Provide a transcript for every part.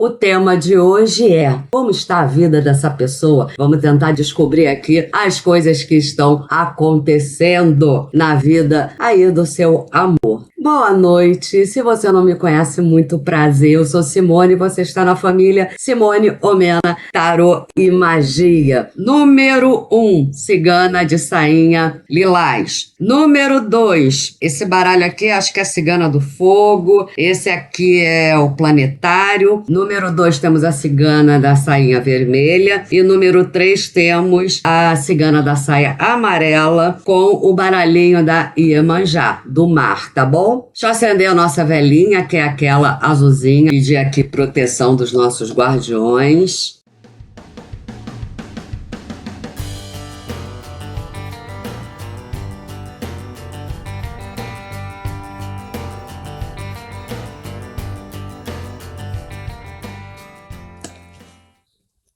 O tema de hoje é como está a vida dessa pessoa. Vamos tentar descobrir aqui as coisas que estão acontecendo na vida aí do seu amor. Boa noite, se você não me conhece, muito prazer, eu sou Simone, você está na família Simone Omena, Tarô e Magia. Número 1, cigana de sainha lilás. Número 2, esse baralho aqui acho que é a cigana do fogo, esse aqui é o planetário. Número 2 temos a cigana da sainha vermelha e número 3 temos a cigana da saia amarela com o baralhinho da Iemanjá, do mar, tá bom? Deixa eu acender a nossa velinha, que é aquela azulzinha, pedir aqui proteção dos nossos guardiões.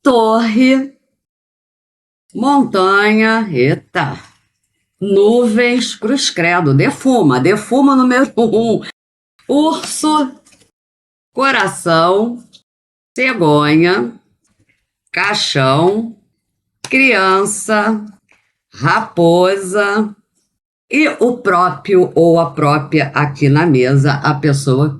Torre, montanha, eita, nuvens, cruz credo, defuma número 1, urso, coração, cegonha, caixão, criança, raposa e o próprio ou a própria aqui na mesa, a pessoa.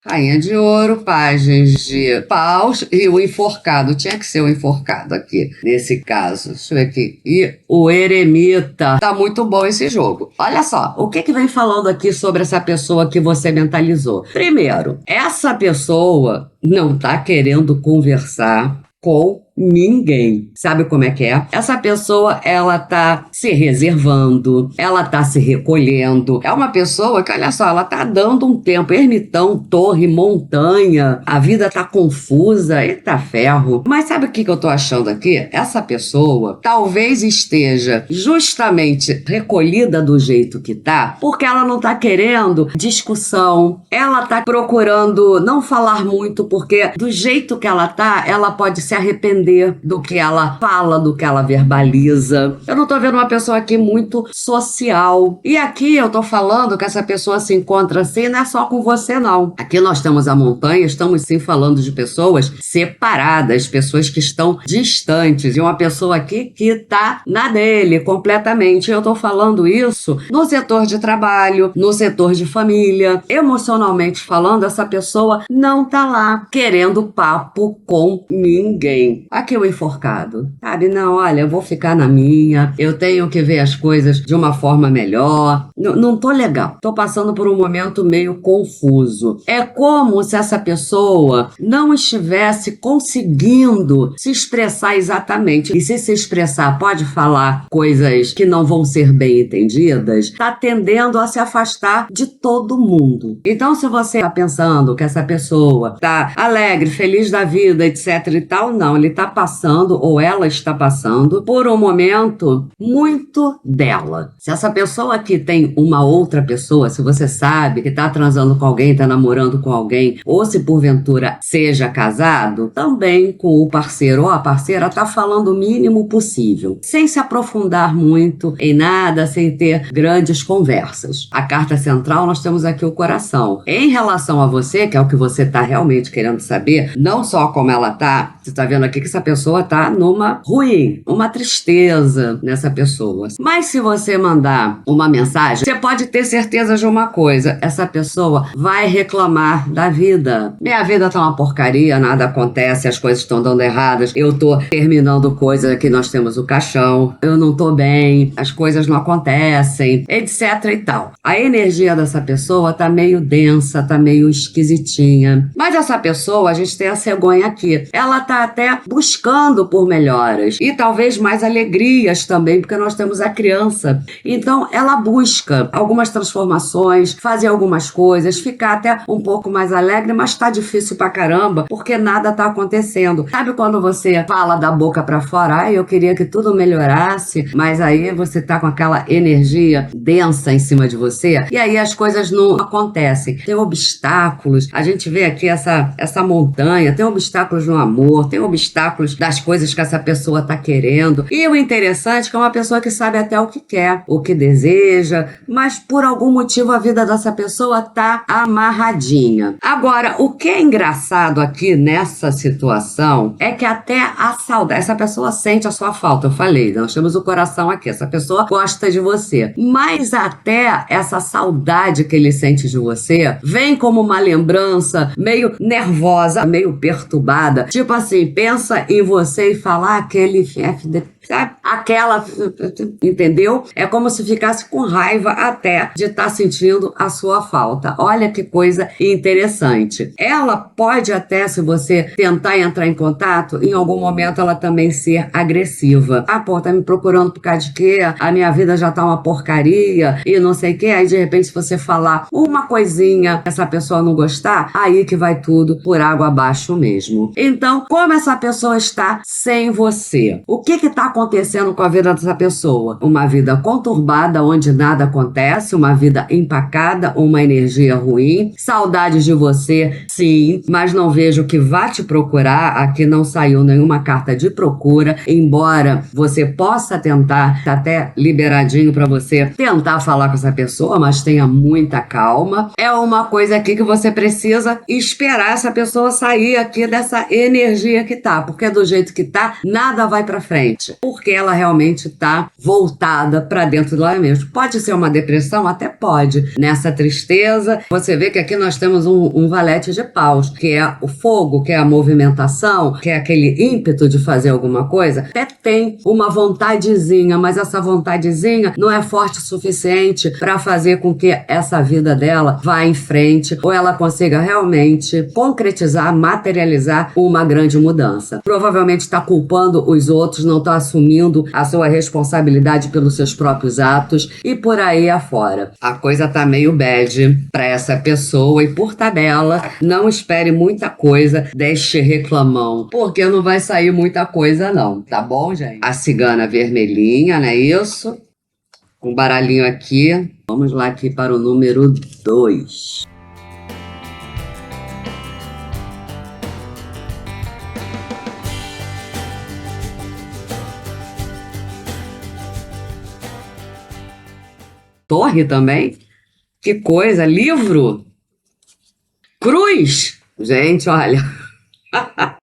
Rainha de ouro, pagens de paus e o enforcado. Tinha que ser o enforcado aqui, nesse caso. Deixa eu ver aqui. E o eremita. Tá muito bom esse jogo. Olha só, o que vem falando aqui sobre essa pessoa que você mentalizou? Primeiro, essa pessoa não tá querendo conversar com ninguém. Sabe como é que é? Essa pessoa, ela tá se reservando, ela tá se recolhendo. É uma pessoa que, olha só, ela tá dando um tempo. Ermitão, torre, montanha, a vida tá confusa, eita ferro. Mas sabe o que eu tô achando aqui? Essa pessoa talvez esteja justamente recolhida do jeito que tá, porque ela não tá querendo discussão, ela tá procurando não falar muito, porque do jeito que ela tá, ela pode se arrepender do que ela fala, do que ela verbaliza. Eu não tô vendo uma pessoa aqui muito social. E aqui eu tô falando que essa pessoa se encontra assim, não é só com você, não. Aqui nós temos a montanha, estamos sim falando de pessoas separadas, pessoas que estão distantes. E uma pessoa aqui que tá na dele completamente. Eu tô falando isso no setor de trabalho, no setor de família. Emocionalmente falando, essa pessoa não tá lá querendo papo com ninguém. Aqui o enforcado, sabe? Não, olha, eu vou ficar na minha, eu tenho que ver as coisas de uma forma melhor. Não tô legal, tô passando por um momento meio confuso. É como se essa pessoa não estivesse conseguindo se expressar exatamente. E se expressar, pode falar coisas que não vão ser bem entendidas, tá tendendo a se afastar de todo mundo. Então, se você tá pensando que essa pessoa tá alegre, feliz da vida, etc e tal, não, ele tá passando, ou ela está passando, por um momento muito dela. Se essa pessoa aqui tem uma outra pessoa, se você sabe que tá transando com alguém, tá namorando com alguém, ou se porventura seja casado, também com o parceiro ou a parceira, tá falando o mínimo possível, sem se aprofundar muito em nada, sem ter grandes conversas. A carta central, nós temos aqui o coração. Em relação a você, que é o que você tá realmente querendo saber, não só como ela tá, você tá vendo aqui que essa pessoa tá numa ruim, uma tristeza nessa pessoa. Mas se você mandar uma mensagem, você pode ter certeza de uma coisa, essa pessoa vai reclamar da vida. Minha vida tá uma porcaria, nada acontece, as coisas estão dando erradas, eu tô terminando coisas, aqui nós temos o caixão, eu não tô bem, as coisas não acontecem, etc e tal. A energia dessa pessoa tá meio densa, tá meio esquisitinha. Mas essa pessoa, a gente tem a cegonha aqui, ela tá até buscando por melhoras e talvez mais alegrias também, porque nós temos a criança. Então, ela busca algumas transformações, fazer algumas coisas, ficar até um pouco mais alegre, mas tá difícil pra caramba, porque nada tá acontecendo. Sabe quando você fala da boca pra fora, eu queria que tudo melhorasse, mas aí você tá com aquela energia densa em cima de você, e aí as coisas não acontecem. Tem obstáculos, a gente vê aqui essa montanha, tem obstáculos no amor, tem obstáculos séculos das coisas que essa pessoa está querendo. E o interessante é que é uma pessoa que sabe até o que quer, o que deseja, mas por algum motivo a vida dessa pessoa tá amarradinha. Agora, o que é engraçado aqui nessa situação é que até a saudade, essa pessoa sente a sua falta, eu falei, nós temos o coração aqui, essa pessoa gosta de você, mas até essa saudade que ele sente de você vem como uma lembrança meio nervosa, meio perturbada, tipo assim, pensa em você e falar aquele sabe? Aquela, entendeu? É como se ficasse com raiva até de estar sentindo a sua falta. Olha que coisa interessante. Ela pode até, se você tentar entrar em contato, em algum momento ela também ser agressiva. Ah, pô, tá me procurando por causa de quê? A minha vida já tá uma porcaria e não sei o quê. Aí, de repente, se você falar uma coisinha, essa pessoa não gostar, aí que vai tudo por água abaixo mesmo. Então, como essa pessoa está sem você? O que tá acontecendo com a vida dessa pessoa? Uma vida conturbada, onde nada acontece, uma vida empacada, uma energia ruim, saudades de você, sim, mas não vejo que vá te procurar. Aqui não saiu nenhuma carta de procura, embora você possa tentar, tá até liberadinho para você tentar falar com essa pessoa, mas tenha muita calma. É uma coisa aqui que você precisa esperar essa pessoa sair aqui dessa energia que tá, porque do jeito que tá, nada vai para frente, porque ela realmente tá voltada para dentro dela mesma. Pode ser uma depressão? Até pode. Nessa tristeza, você vê que aqui nós temos um valete de paus, que é o fogo, que é a movimentação, que é aquele ímpeto de fazer alguma coisa. Até tem uma vontadezinha, mas essa vontadezinha não é forte o suficiente para fazer com que essa vida dela vá em frente ou ela consiga realmente concretizar, materializar uma grande mudança. Provavelmente está culpando os outros, não está assumindo a sua responsabilidade pelos seus próprios atos e por aí afora. A coisa tá meio bad para essa pessoa e, por tabela, não espere muita coisa deste reclamão, porque não vai sair muita coisa não, tá bom, gente? A cigana vermelhinha, não é isso? Um baralhinho aqui. Vamos lá aqui para o número 2. Torre também? Que coisa! Livro? Cruz? Gente, olha. O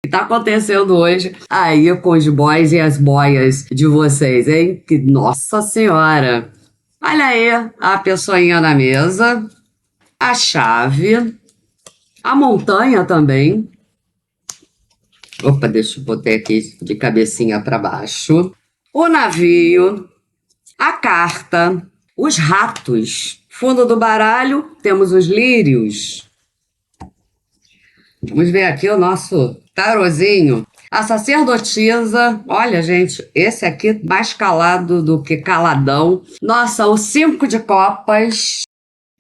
que tá acontecendo hoje aí com os boys e as boias de vocês, hein? Que, nossa senhora! Olha aí a pessoinha na mesa, a chave, a montanha também. Opa, deixa eu botar aqui de cabecinha para baixo. O navio, a carta, os ratos. Fundo do baralho, temos os lírios. Vamos ver aqui o nosso tarozinho. A sacerdotisa, olha, gente, esse aqui mais calado do que caladão. Nossa, o 5 de copas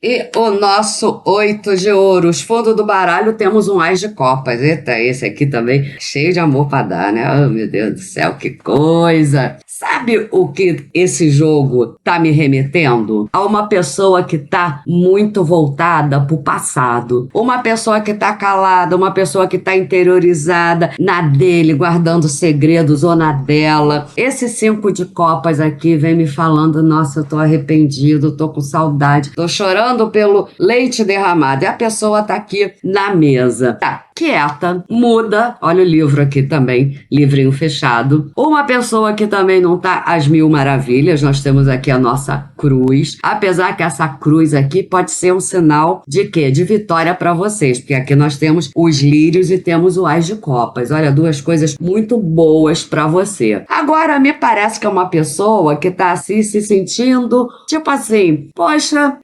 e o nosso 8 de ouros. Fundo do baralho, temos um Ás de copas. Eita, esse aqui também cheio de amor para dar, né? Oh, meu Deus do céu, que coisa! Sabe o que esse jogo tá me remetendo? A uma pessoa que tá muito voltada pro passado. Uma pessoa que tá calada, uma pessoa que tá interiorizada na dele, guardando segredos ou na dela. Esse 5 de copas aqui vem me falando, nossa, eu tô arrependido, tô com saudade, tô chorando pelo leite derramado. E a pessoa tá aqui na mesa. Tá quieta, muda. Olha o livro aqui também, livrinho fechado. Uma pessoa que também não tá às mil maravilhas. Nós temos aqui a nossa cruz. Apesar que essa cruz aqui pode ser um sinal de quê? De vitória para vocês, porque aqui nós temos os lírios e temos o Ás de copas. Olha, duas coisas muito boas para você. Agora, me parece que é uma pessoa que tá assim se sentindo, tipo assim, poxa,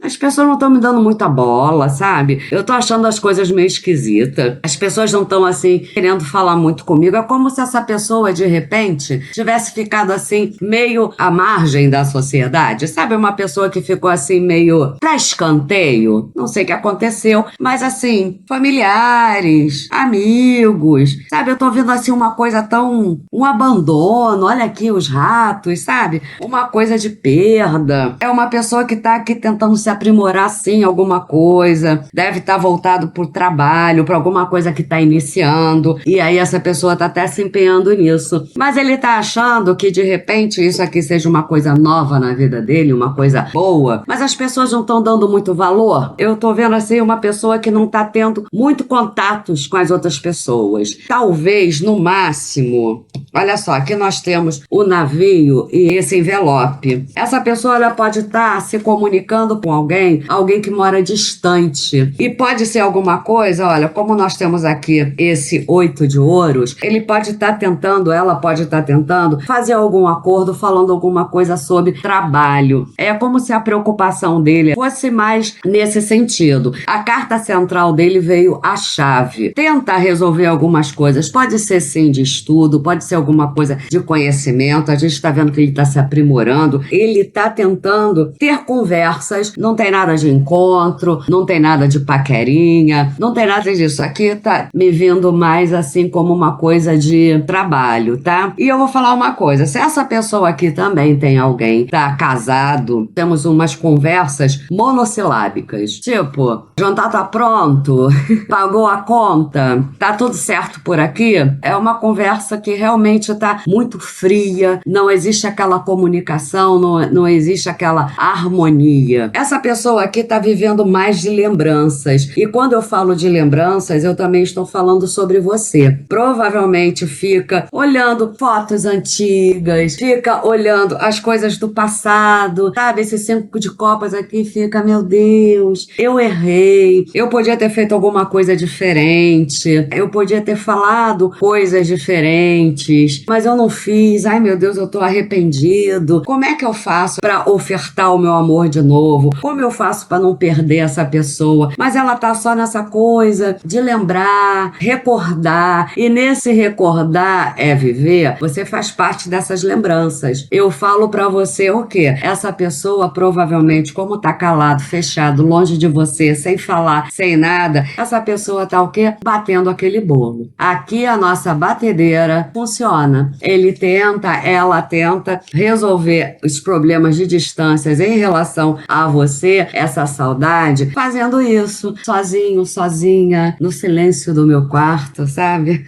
as pessoas não estão me dando muita bola, sabe? Eu tô achando as coisas meio esquisitas. As pessoas não estão assim querendo falar muito comigo. É como se essa pessoa de repente tivesse ficado assim meio à margem da sociedade, sabe? Uma pessoa que ficou assim meio pra escanteio. Não sei o que aconteceu, mas assim, familiares, amigos, amigos, sabe? Eu tô vendo assim uma coisa tão, um abandono, olha aqui os ratos, sabe? Uma coisa de perda. É uma pessoa que tá aqui tentando se aprimorar sim em alguma coisa, deve estar voltado pro trabalho, para alguma coisa que tá iniciando, e aí essa pessoa tá até se empenhando nisso. Mas ele tá achando que de repente isso aqui seja uma coisa nova na vida dele, uma coisa boa, mas as pessoas não estão dando muito valor. Eu tô vendo assim uma pessoa que não tá tendo muito contatos com as outras pessoas. Talvez, no máximo, olha só, aqui nós temos o navio e esse envelope. Essa pessoa ela pode estar se comunicando com alguém, alguém que mora distante. E pode ser alguma coisa, olha, como nós temos aqui esse 8 de ouros, ele pode estar tentando, ela pode estar tentando fazer algum acordo, falando alguma coisa sobre trabalho. É como se a preocupação dele fosse mais nesse sentido. A carta central dele veio a chave. Tenta resolver algumas coisas. Pode ser sim de estudo, pode ser alguma coisa de conhecimento. A gente está vendo que ele está se aprimorando. Ele está tentando ter conversas. Não tem nada de encontro, não tem nada de paquerinha, não tem nada disso. Aqui tá me vindo mais assim como uma coisa de trabalho, tá? E eu vou falar uma coisa. Se essa pessoa aqui também tem alguém, tá casado, temos umas conversas monossilábicas. Tipo, jantar tá pronto, pagou a conta, tá tudo certo por aqui. É uma conversa que realmente tá muito fria, não existe aquela comunicação, não existe aquela harmonia. Essa pessoa aqui tá vivendo mais de lembranças. E quando eu falo de lembranças, eu também estou falando sobre você. Provavelmente fica olhando fotos antigas, fica olhando as coisas do passado, sabe? Esse 5 de copas aqui fica, meu Deus, eu errei, eu podia ter feito alguma coisa diferente, eu podia ter falado coisas diferentes, mas eu não fiz, ai meu Deus, eu tô arrependido. Como é que eu faço para ofertar o meu amor de novo? Como eu faço para não perder essa pessoa? Mas ela tá só nessa coisa de lembrar, recordar, e nesse recordar é viver, você faz parte dessas lembranças. Eu falo para você o quê? Essa pessoa provavelmente, como tá calado, fechado, longe de você, sem falar, sem nada, essa pessoa tá o quê? Batendo aquele bolo. Aqui a nossa batedeira funciona. Ele tenta, ela tenta resolver os problemas de distâncias em relação a você, essa saudade, fazendo isso, sozinho, sozinha, no silêncio do meu quarto, sabe?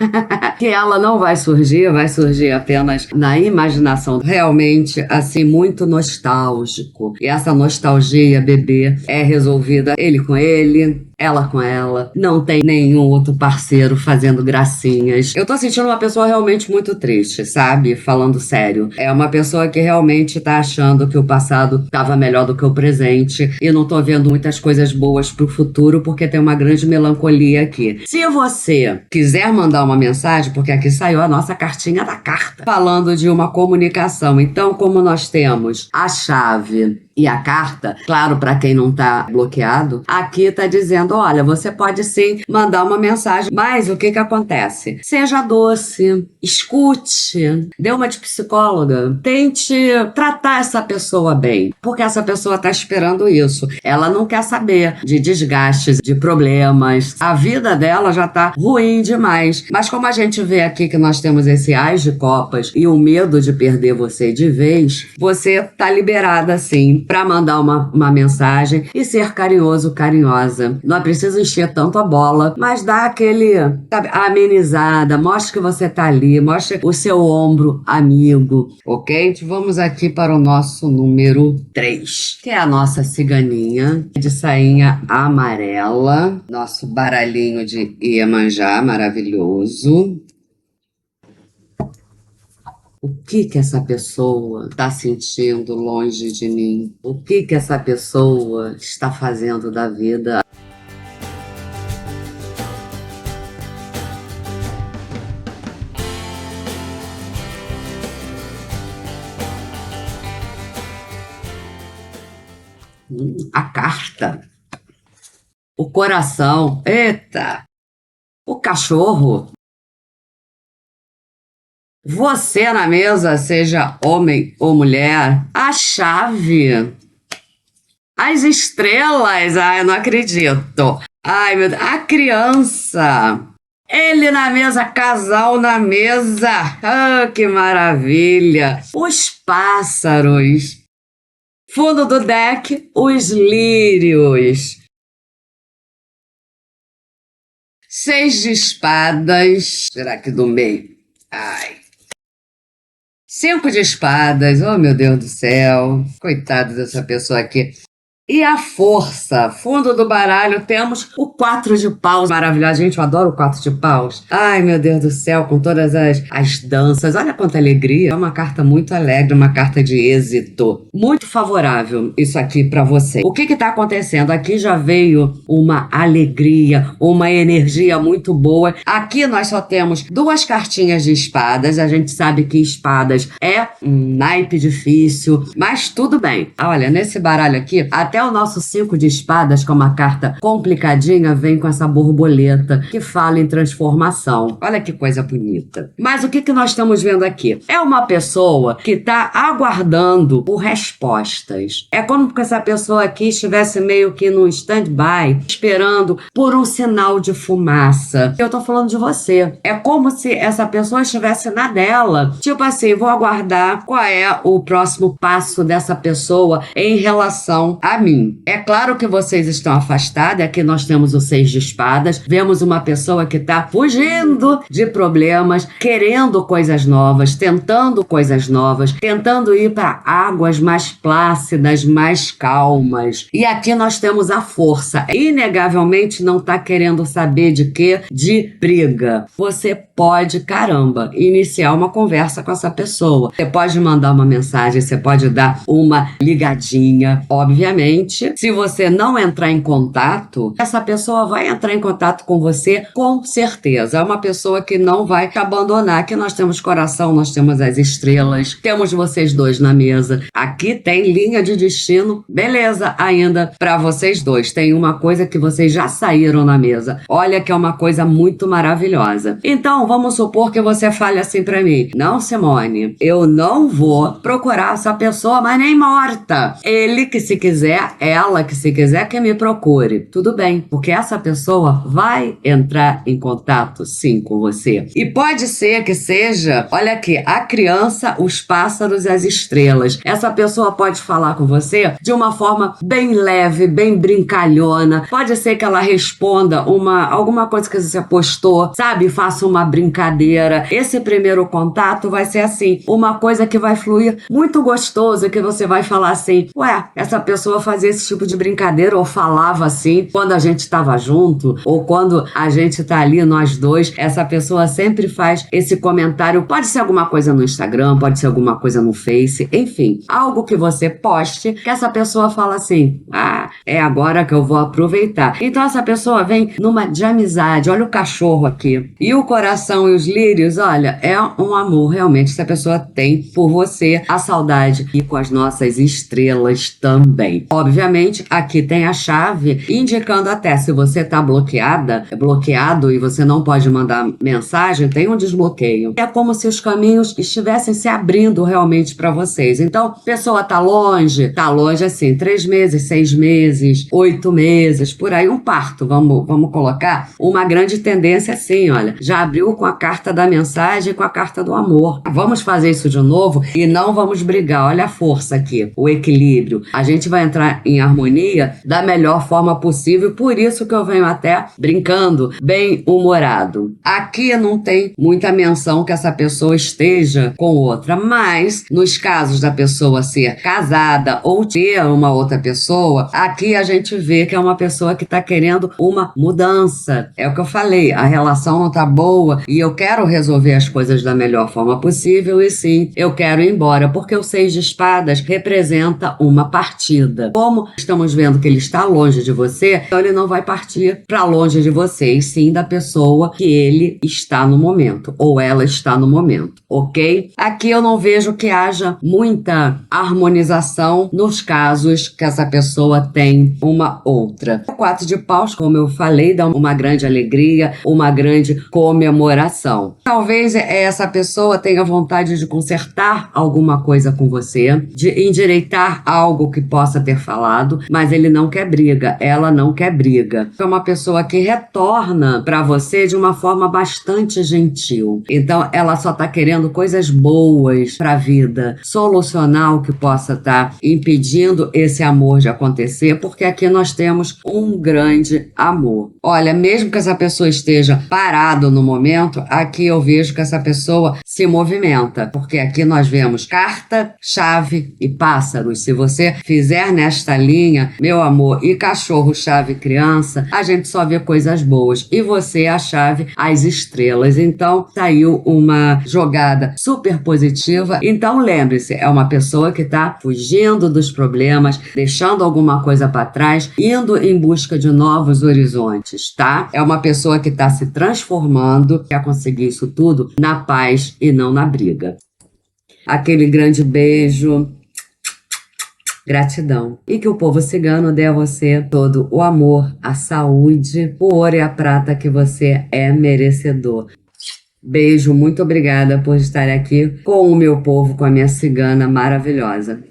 Que ela não vai surgir apenas na imaginação, realmente, assim, muito nostálgico. E essa nostalgia, bebê, é resolvida ele com ele, ela com ela, não tem nenhum outro parceiro fazendo gracinhas. Eu tô sentindo uma pessoa realmente muito triste, sabe? Falando sério. É uma pessoa que realmente tá achando que o passado tava melhor do que o presente e não tô vendo muitas coisas boas pro futuro porque tem uma grande melancolia aqui. Se você quiser mandar uma mensagem, porque aqui saiu a nossa cartinha da carta, falando de uma comunicação. Então, como nós temos a chave e a carta, claro, para quem não tá bloqueado, aqui tá dizendo, olha, você pode sim mandar uma mensagem, mas o que que acontece? Seja doce, escute, dê uma de psicóloga, tente tratar essa pessoa bem, porque essa pessoa tá esperando isso. Ela não quer saber de desgastes, de problemas. A vida dela já tá ruim demais. Mas como a gente vê aqui que nós temos esse ás de copas e o medo de perder você de vez, você tá liberada sim para mandar uma mensagem e ser carinhoso, carinhosa. Não é preciso encher tanto a bola, mas dá aquele, sabe, amenizada, mostre que você tá ali, mostre o seu ombro amigo, ok? Vamos aqui para o nosso número 3, que é a nossa ciganinha de sainha amarela, nosso baralhinho de Iemanjá maravilhoso. O que que essa pessoa está sentindo longe de mim? O que que essa pessoa está fazendo da vida? A carta. O coração. Eita! O cachorro. Você na mesa, seja homem ou mulher. A chave. As estrelas. Ai, eu não acredito. Ai, meu Deus. A criança. Ele na mesa, casal na mesa. Ah, que maravilha! Os pássaros. Fundo do deck, os lírios. 6 de espadas. Será que do meio? Ai. 5 de espadas. Oh, meu Deus do céu. Coitado dessa pessoa aqui. E a força, fundo do baralho, temos o 4 de paus, maravilhoso, gente, eu adoro o 4 de paus. Ai, meu Deus do céu, com todas as danças, olha quanta alegria, é uma carta muito alegre, uma carta de êxito, muito favorável isso aqui para você. O que tá acontecendo? Aqui já veio uma alegria, uma energia muito boa. Aqui nós só temos 2 cartinhas de espadas, a gente sabe que espadas é um naipe difícil, mas tudo bem. Olha, nesse baralho aqui, até o nosso 5 de espadas, que é uma carta complicadinha, vem com essa borboleta que fala em transformação. Olha que coisa bonita. Mas o que nós estamos vendo aqui? É uma pessoa que está aguardando por respostas. É como se essa pessoa aqui estivesse meio que no stand-by, esperando por um sinal de fumaça. Eu tô falando de você. É como se essa pessoa estivesse na dela. Tipo assim, vou aguardar qual é o próximo passo dessa pessoa em relação a mim. É claro que vocês estão afastados, aqui nós temos o 6 de espadas, vemos uma pessoa que está fugindo de problemas, querendo coisas novas, tentando coisas novas, tentando ir para águas mais plácidas, mais calmas. E aqui nós temos a força. Inegavelmente não está querendo saber de quê? De briga. Você pode, caramba, iniciar uma conversa com essa pessoa. Você pode mandar uma mensagem, você pode dar uma ligadinha. Obviamente, se você não entrar em contato, essa pessoa vai entrar em contato com você com certeza. É uma pessoa que não vai te abandonar. Aqui nós temos coração, nós temos as estrelas, temos vocês dois na mesa. Aqui tem linha de destino, beleza, ainda para vocês dois. Tem uma coisa que vocês já saíram na mesa. Olha que é uma coisa muito maravilhosa. Então, vamos supor que você fale assim para mim: não, Simone, eu não vou procurar essa pessoa, mas nem morta. Ele que se quiser, ela que se quiser, que me procure. Tudo bem, porque essa pessoa vai entrar em contato sim com você. E pode ser que seja, olha aqui, a criança, os pássaros e as estrelas. Essa pessoa pode falar com você de uma forma bem leve, bem brincalhona. Pode ser que ela responda alguma coisa que você postou, sabe? Faça uma brincadeira. Esse primeiro contato vai ser assim, uma coisa que vai fluir muito gostoso, que você vai falar assim: ué, essa pessoa fazia esse tipo de brincadeira ou falava assim quando a gente estava junto ou quando a gente tá ali nós dois. Essa pessoa sempre faz esse comentário. Pode ser alguma coisa no Instagram, pode ser alguma coisa no Face, enfim, algo que você poste que essa pessoa fala assim: ah, é agora que eu vou aproveitar. Então essa pessoa vem numa de amizade. Olha o cachorro aqui e o coração e os lírios. Olha, é um amor realmente essa pessoa tem por você, a saudade, e com as nossas estrelas também. Obviamente, aqui tem a chave indicando até se você está bloqueado e você não pode mandar mensagem, tem um desbloqueio. É como se os caminhos estivessem se abrindo realmente para vocês. Então, a pessoa tá longe assim, 3 meses, 6 meses, 8 meses, por aí, um parto, vamos colocar uma grande tendência assim, olha, já abriu com a carta da mensagem e com a carta do amor. Vamos fazer isso de novo e não vamos brigar. Olha a força aqui, o equilíbrio. A gente vai entrar em harmonia da melhor forma possível, por isso que eu venho até brincando, bem humorado. Aqui não tem muita menção que essa pessoa esteja com outra, mas nos casos da pessoa ser casada ou ter uma outra pessoa, aqui a gente vê que é uma pessoa que está querendo uma mudança. É o que eu falei, a relação não tá boa e eu quero resolver as coisas da melhor forma possível e sim, eu quero ir embora, porque o 6 de espadas representa uma partida. Como estamos vendo que ele está longe de você, então ele não vai partir para longe de você, e sim da pessoa que ele está no momento, ou ela está no momento, ok? Aqui eu não vejo que haja muita harmonização nos casos que essa pessoa tem uma outra. O 4 de paus, como eu falei, dá uma grande alegria, uma grande comemoração. Talvez essa pessoa tenha vontade de consertar alguma coisa com você, de endireitar algo que possa ter falado, mas ele não quer briga, ela não quer briga. É uma pessoa que retorna para você de uma forma bastante gentil. Então, ela só está querendo coisas boas para a vida, solucionar o que possa estar impedindo esse amor de acontecer, porque aqui nós temos um grande amor. Olha, mesmo que essa pessoa esteja parado no momento, aqui eu vejo que essa pessoa se movimenta, porque aqui nós vemos carta, chave e pássaros. Se você fizer nesta linha, meu amor, e cachorro, chave, criança, a gente só vê coisas boas. E você, a chave, as estrelas. Então, saiu uma jogada super positiva. Então, lembre-se, é uma pessoa que está fugindo dos problemas, deixando alguma coisa para trás, indo em busca de novos horizontes, tá? É uma pessoa que está se transformando, quer conseguir isso tudo na paz e não na briga. Aquele grande beijo. Gratidão. E que o povo cigano dê a você todo o amor, a saúde, o ouro e a prata que você é merecedor. Beijo, muito obrigada por estar aqui com o meu povo, com a minha cigana maravilhosa.